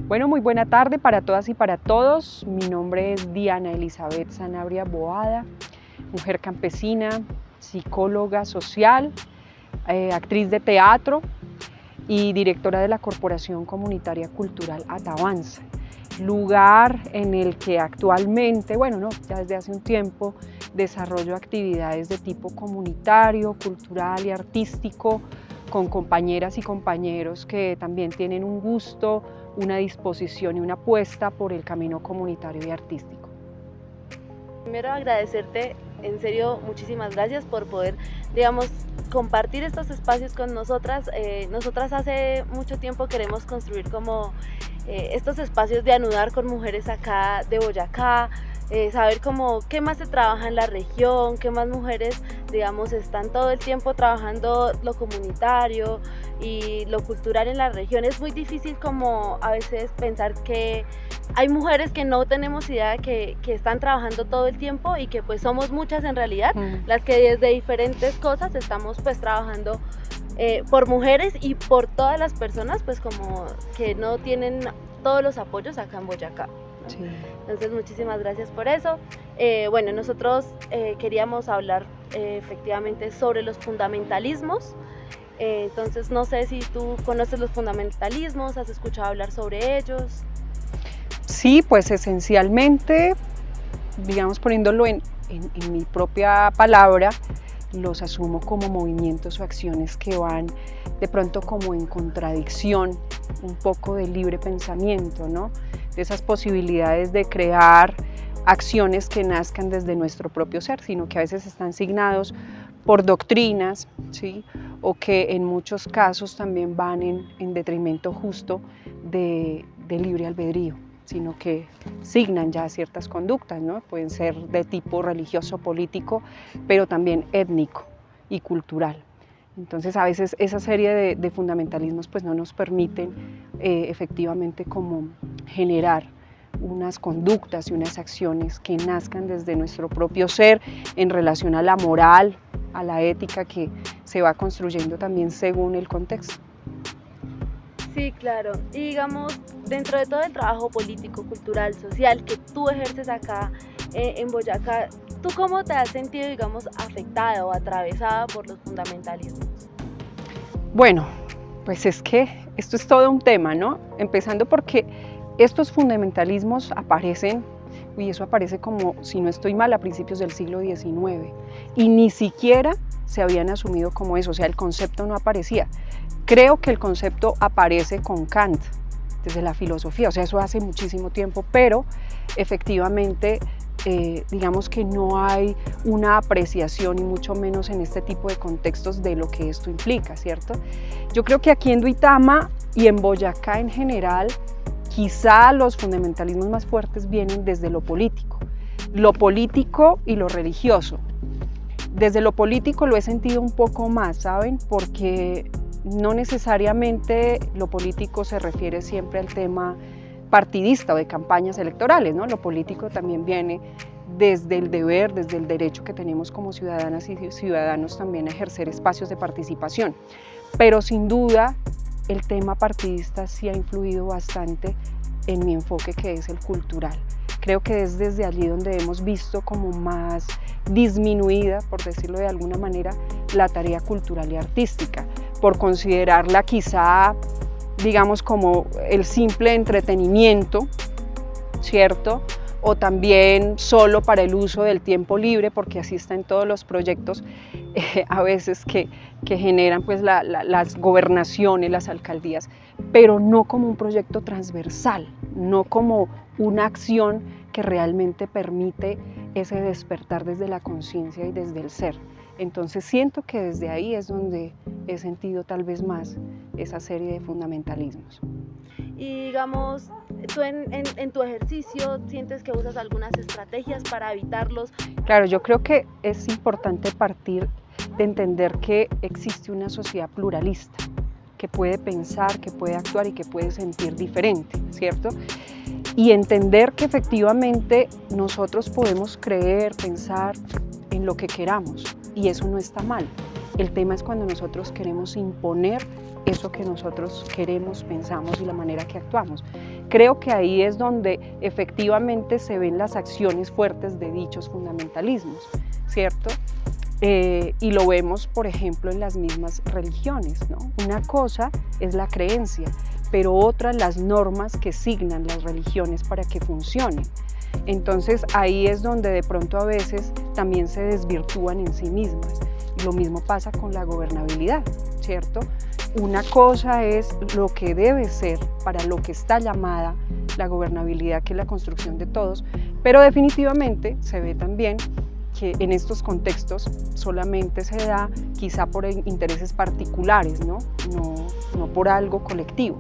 Bueno, muy buena tarde para todas y para todos. Mi nombre es Diana Elizabeth Sanabria Boada, mujer campesina, psicóloga social, actriz de teatro y directora de la Corporación Comunitaria Cultural Atavanza, lugar en el que actualmente, ya desde hace un tiempo, desarrollo actividades de tipo comunitario, cultural y artístico con compañeras y compañeros que también tienen un gusto, una disposición y una apuesta por el camino comunitario y artístico. Primero agradecerte, en serio, muchísimas gracias por poder, compartir estos espacios con nosotras. Nosotras hace mucho tiempo queremos construir como estos espacios de anudar con mujeres acá de Boyacá, saber cómo qué más se trabaja en la región, qué más mujeres, están todo el tiempo trabajando lo comunitario y lo cultural en la región. Es muy difícil como a veces pensar que hay mujeres que no tenemos idea que están trabajando todo el tiempo y que pues somos muchas en realidad, las que desde diferentes cosas estamos pues trabajando por mujeres y por todas las personas pues como que no tienen todos los apoyos acá en Boyacá. Sí. Entonces muchísimas gracias por eso. Nosotros queríamos hablar efectivamente sobre los fundamentalismos. Entonces no sé si tú conoces los fundamentalismos, has escuchado hablar sobre ellos. Sí, pues esencialmente, poniéndolo en mi propia palabra, los asumo como movimientos o acciones que van de pronto como en contradicción un poco del libre pensamiento, ¿no? De esas posibilidades de crear acciones que nazcan desde nuestro propio ser, sino que a veces están signados por doctrinas, ¿sí? O que en muchos casos también van en detrimento justo del libre albedrío, sino que signan ya ciertas conductas, ¿no? Pueden ser de tipo religioso, político, pero también étnico y cultural. Entonces a veces esa serie de fundamentalismos pues no nos permiten efectivamente como generar unas conductas y unas acciones que nazcan desde nuestro propio ser en relación a la moral, a la ética que se va construyendo también según el contexto. Sí, claro. Y dentro de todo el trabajo político, cultural, social que tú ejerces acá en Boyacá, ¿tú cómo te has sentido, afectada o atravesada por los fundamentalismos? Bueno, pues es que esto es todo un tema, ¿no? Empezando porque estos fundamentalismos aparecen, y eso aparece como, si no estoy mal, a principios del siglo XIX, y ni siquiera se habían asumido como eso, o sea, el concepto no aparecía. Creo que el concepto aparece con Kant, desde la filosofía, o sea, eso hace muchísimo tiempo, pero efectivamente, digamos que no hay una apreciación, y mucho menos en este tipo de contextos, de lo que esto implica, ¿cierto? Yo creo que aquí en Duitama y en Boyacá en general, quizá los fundamentalismos más fuertes vienen desde lo político y lo religioso. Desde lo político lo he sentido un poco más, ¿saben? Porque no necesariamente lo político se refiere siempre al tema partidista o de campañas electorales, ¿no? Lo político también viene desde el deber, desde el derecho que tenemos como ciudadanas y ciudadanos también a ejercer espacios de participación. Pero sin duda el tema partidista sí ha influido bastante en mi enfoque, que es el cultural. Creo que es desde allí donde hemos visto como más disminuida, por decirlo de alguna manera, la tarea cultural y artística, por considerarla quizá, como el simple entretenimiento, ¿cierto? O también solo para el uso del tiempo libre, porque así está en todos los proyectos a veces que generan pues las gobernaciones, las alcaldías, pero no como un proyecto transversal, no como una acción que realmente permite ese despertar desde la conciencia y desde el ser. Entonces siento que desde ahí es donde he sentido tal vez más esa serie de fundamentalismos. Y tú en tu ejercicio sientes que usas algunas estrategias para evitarlos. Claro, yo creo que es importante partir de entender que existe una sociedad pluralista, que puede pensar, que puede actuar y que puede sentir diferente, ¿cierto? Y entender que efectivamente nosotros podemos creer, pensar en lo que queramos, y eso no está mal. El tema es cuando nosotros queremos imponer eso que nosotros queremos, pensamos y la manera que actuamos. Creo que ahí es donde efectivamente se ven las acciones fuertes de dichos fundamentalismos, ¿cierto? Y lo vemos, por ejemplo, en las mismas religiones, ¿no? Una cosa es la creencia, pero otra las normas que signan las religiones para que funcionen. Entonces ahí es donde de pronto a veces también se desvirtúan en sí mismas. Y lo mismo pasa con la gobernabilidad, ¿cierto? Una cosa es lo que debe ser para lo que está llamada la gobernabilidad, que es la construcción de todos, pero definitivamente se ve también que en estos contextos solamente se da quizá por intereses particulares, ¿no? No por algo colectivo.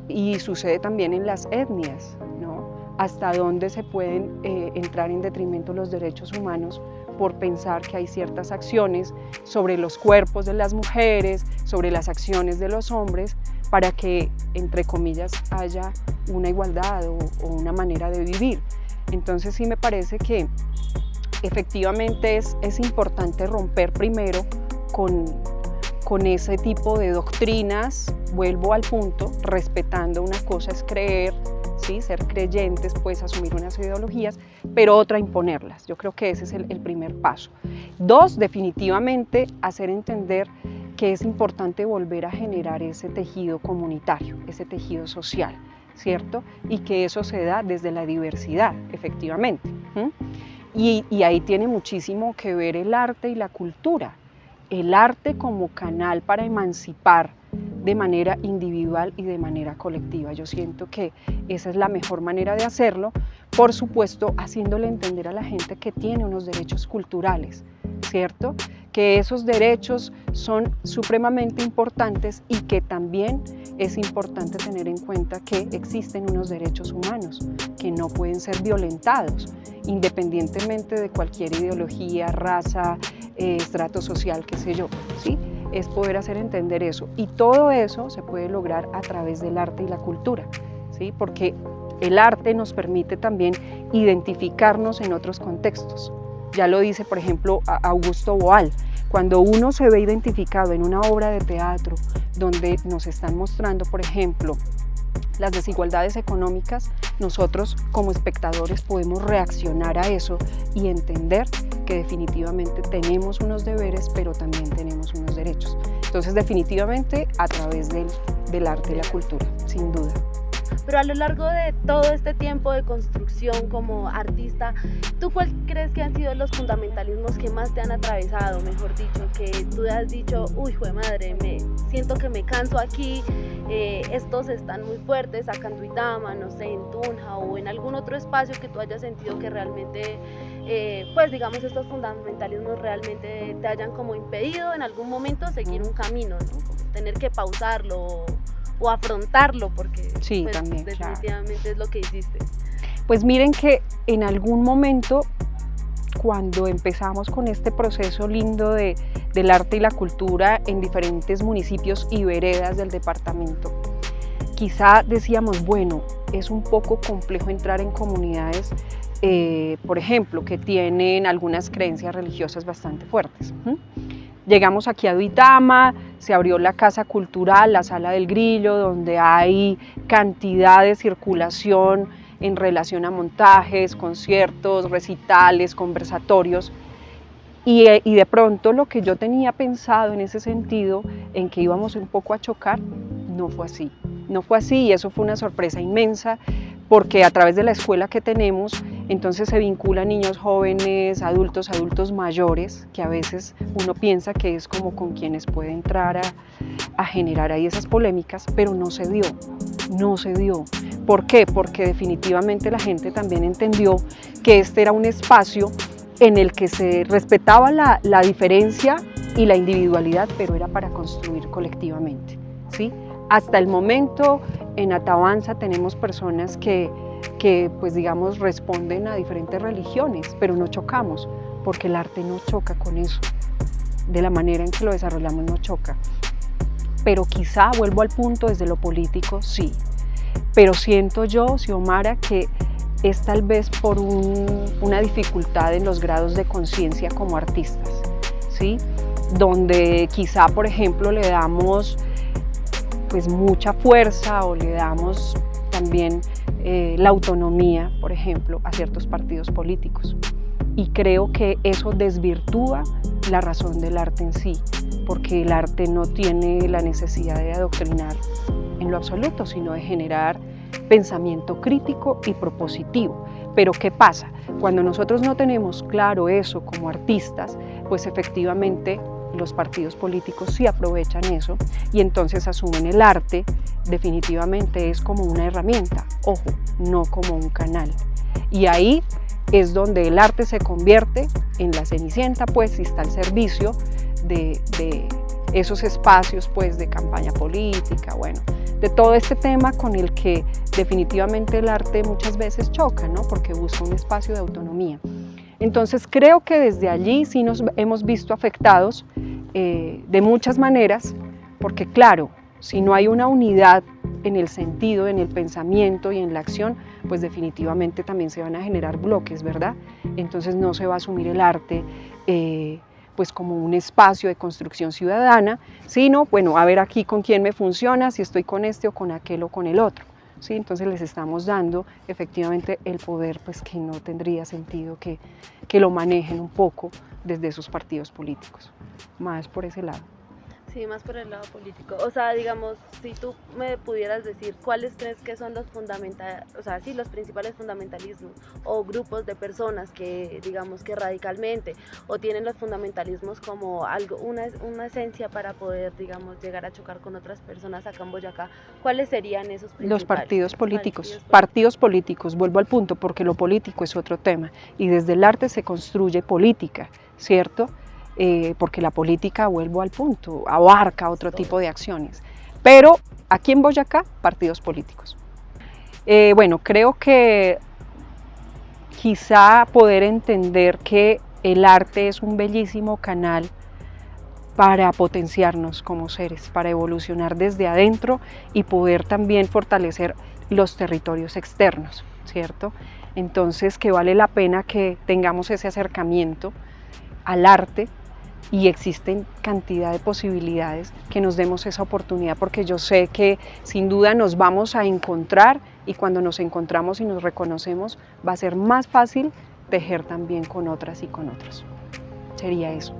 Y sucede también en las etnias, ¿no? Hasta dónde se pueden entrar en detrimento los derechos humanos por pensar que hay ciertas acciones sobre los cuerpos de las mujeres, sobre las acciones de los hombres, para que, entre comillas, haya una igualdad o una manera de vivir. Entonces sí me parece que efectivamente es importante romper primero con ese tipo de doctrinas. Vuelvo al punto, respetando. Una cosa es creer, ¿sí? Ser creyentes, pues asumir unas ideologías, pero otra imponerlas. Yo creo que ese es el primer paso. Dos, definitivamente hacer entender que es importante volver a generar ese tejido comunitario, ese tejido social, ¿cierto? Y que eso se da desde la diversidad, efectivamente. Y ahí tiene muchísimo que ver el arte y la cultura. El arte como canal para emancipar de manera individual y de manera colectiva. Yo siento que esa es la mejor manera de hacerlo, por supuesto, haciéndole entender a la gente que tiene unos derechos culturales, ¿cierto? Que esos derechos son supremamente importantes y que también es importante tener en cuenta que existen unos derechos humanos que no pueden ser violentados, independientemente de cualquier ideología, raza, estrato social, qué sé yo, ¿sí? Es poder hacer entender eso, y todo eso se puede lograr a través del arte y la cultura, ¿sí? Porque el arte nos permite también identificarnos en otros contextos. Ya lo dice, por ejemplo, Augusto Boal: cuando uno se ve identificado en una obra de teatro donde nos están mostrando, por ejemplo, las desigualdades económicas, nosotros como espectadores podemos reaccionar a eso y entender que definitivamente tenemos unos deberes, pero también tenemos unos derechos. Entonces, definitivamente a través del arte y la cultura, sin duda. Pero a lo largo de todo este tiempo de construcción como artista, ¿tú cuál crees que han sido los fundamentalismos que más te han atravesado, mejor dicho, que tú has dicho, uy, jue madre, siento que me canso aquí, estos están muy fuertes, acá en Duitama, no sé, en Tunja o en algún otro espacio que tú hayas sentido que realmente, pues digamos, estos fundamentalismos realmente te hayan como impedido en algún momento seguir un camino, ¿no? Como tener que pausarlo o afrontarlo, porque sí, pues, también, definitivamente claro, es lo que hiciste. Pues miren que en algún momento, cuando empezamos con este proceso lindo del arte y la cultura en diferentes municipios y veredas del departamento, quizá decíamos, bueno, es un poco complejo entrar en comunidades, por ejemplo, que tienen algunas creencias religiosas bastante fuertes. Llegamos aquí a Duitama, se abrió la Casa Cultural, la Sala del Grillo, donde hay cantidad de circulación en relación a montajes, conciertos, recitales, conversatorios, y de pronto lo que yo tenía pensado en ese sentido, en que íbamos un poco a chocar, no fue así. No fue así, y eso fue una sorpresa inmensa, porque a través de la escuela que tenemos, entonces se vinculan niños jóvenes, adultos mayores, que a veces uno piensa que es como con quienes puede entrar a generar ahí esas polémicas, pero no se dio. ¿Por qué? Porque definitivamente la gente también entendió que este era un espacio en el que se respetaba la diferencia y la individualidad, pero era para construir colectivamente, ¿sí? Hasta el momento en Atabanza tenemos personas que pues digamos responden a diferentes religiones, pero no chocamos, porque el arte no choca con eso, de la manera en que lo desarrollamos no choca. Pero quizá, vuelvo al punto, desde lo político sí, pero siento yo, Xiomara, que es tal vez por una dificultad en los grados de conciencia como artistas, ¿sí? Donde quizá, por ejemplo, le damos pues mucha fuerza o le damos también la autonomía, por ejemplo, a ciertos partidos políticos. Y creo que eso desvirtúa la razón del arte en sí, porque el arte no tiene la necesidad de adoctrinar en lo absoluto, sino de generar pensamiento crítico y propositivo. Pero ¿qué pasa? Cuando nosotros no tenemos claro eso como artistas, pues efectivamente los partidos políticos sí aprovechan eso y entonces asumen el arte definitivamente es como una herramienta, ojo, no como un canal. Y ahí es donde el arte se convierte en la cenicienta, pues, y está al servicio de esos espacios, pues, de campaña política, bueno, de todo este tema con el que definitivamente el arte muchas veces choca, ¿no? Porque busca un espacio de autonomía. Entonces creo que desde allí sí nos hemos visto afectados de muchas maneras, porque claro, si no hay una unidad en el sentido, en el pensamiento y en la acción, pues definitivamente también se van a generar bloques, ¿verdad? Entonces no se va a asumir el arte pues como un espacio de construcción ciudadana, sino, bueno, a ver aquí con quién me funciona, si estoy con este o con aquel o con el otro. ¿Sí? Entonces les estamos dando efectivamente el poder pues, que no tendría sentido que lo manejen un poco desde sus partidos políticos, más por ese lado. Sí, más por el lado político. O sea, digamos, si tú me pudieras decir cuáles crees que son los los principales fundamentalismos o grupos de personas que, digamos, que radicalmente o tienen los fundamentalismos como algo, una esencia para poder, digamos, llegar a chocar con otras personas acá en Boyacá, ¿cuáles serían esos principales? Los partidos políticos. Partidos políticos, vuelvo al punto, porque lo político es otro tema y desde el arte se construye política, ¿cierto? Porque la política, vuelvo al punto, abarca otro tipo de acciones. Pero aquí en Boyacá, partidos políticos. Bueno, creo que quizá poder entender que el arte es un bellísimo canal para potenciarnos como seres, para evolucionar desde adentro y poder también fortalecer los territorios externos, ¿cierto? Entonces, que vale la pena que tengamos ese acercamiento al arte y existen cantidad de posibilidades que nos demos esa oportunidad porque yo sé que sin duda nos vamos a encontrar y cuando nos encontramos y nos reconocemos va a ser más fácil tejer también con otras y con otros. Sería eso.